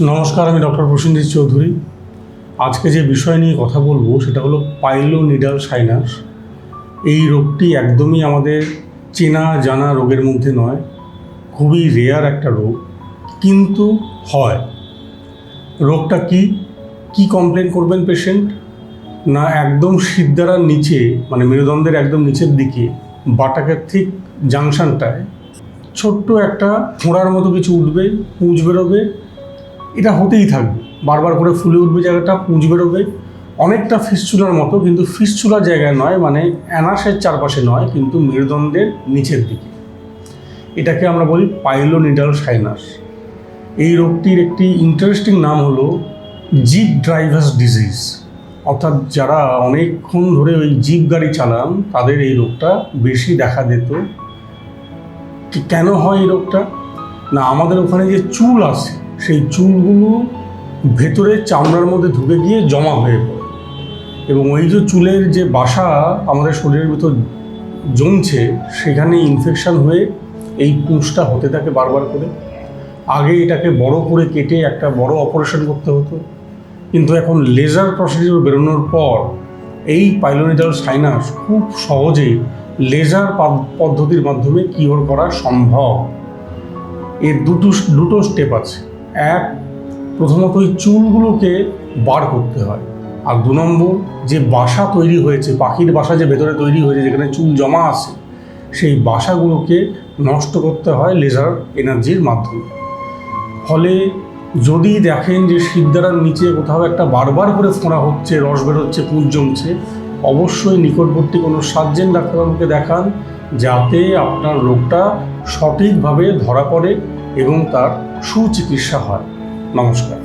নমস্কার, আমি ডক্টর প্রসেনজিৎ চৌধুরী। আজকে যে বিষয় নিয়ে কথা বলবো সেটা হলো পাইলোনিডাল সাইনাস। এই রোগটি একদমই আমাদের চেনা জানা রোগের মধ্যে নয়, খুবই রেয়ার একটা রোগ, কিন্তু হয়। রোগটা কি কমপ্লেন করবেন পেশেন্ট? না, একদম শিরদাঁড়ার নিচে, মানে মেরুদণ্ডের একদম নিচের দিকে বাটাকের ঠিক জাংশনটায় ছোট্ট একটা ফোঁড়ার মতো কিছু উঠবে, পুঁজ বেরোবে। এটা হতেই থাকবে, বারবার করে ফুলে উঠবে জায়গাটা, পুঁজ বেরোবে, অনেকটা ফিস্চুলার মতো, কিন্তু ফিস্চুলার জায়গায় নয়, মানে অ্যানাসের চারপাশে নয়, কিন্তু মেরুদণ্ডের নিচের দিকে। এটাকে আমরা বলি পাইলোনিডাল সাইনাস। এই রোগটির একটি ইন্টারেস্টিং নাম হলো জিপ ড্রাইভার্স ডিজিজ, অর্থাৎ যারা অনেকক্ষণ ধরে ওই জিপ গাড়ি চালান তাদের এই রোগটা বেশি দেখা দিত। কেন হয় এই রোগটা? না, আমাদের ওখানে যে চুল আছে সেই চুলগুলো ভেতরে চামড়ার মধ্যে ঢুকে গিয়ে জমা হয়ে পড়ে, এবং ওই যে চুলের যে বাসা আমাদের শরীরের ভিতর জমছে, সেখানে ইনফেকশন হয়ে এই পুঁজটা হতে থাকে বারবার করে। আগে এটাকে বড় করে কেটে একটা বড় অপারেশন করতে হতো, কিন্তু এখন লেজার প্রসিডিউর বেরোনোর পর এই পাইলোনিডাল সাইনাস খুব সহজেই লেজার পদ্ধতির মাধ্যমে কিওর করা সম্ভব। এর দুটো স্টেপ আছে। এক, প্রথমত ওই চুলগুলোকে বার করতে হয়, আর 2 নম্বর, যে বাসা তৈরি হয়েছে, পাখির বাসা যে ভেতরে তৈরি হয়েছে যেখানে চুল জমা আছে, সেই বাসাগুলোকে নষ্ট করতে হয় লেজার এনার্জির মাধ্যমে। ফলে যদি দেখেন যে শিরদাঁড়ার নিচে কোথাও একটা বারবার করে ফোঁড়া হচ্ছে, রস বেরোচ্ছে, পুঁজ জমছে, অবশ্যই নিকটবর্তী কোনো সার্জেন ডাক্তারবাবুকে দেখান, যাতে আপনার রোগটা সঠিকভাবে ধরা পড়ে এবং তার সুচিকিৎসা হয়। নমস্কার।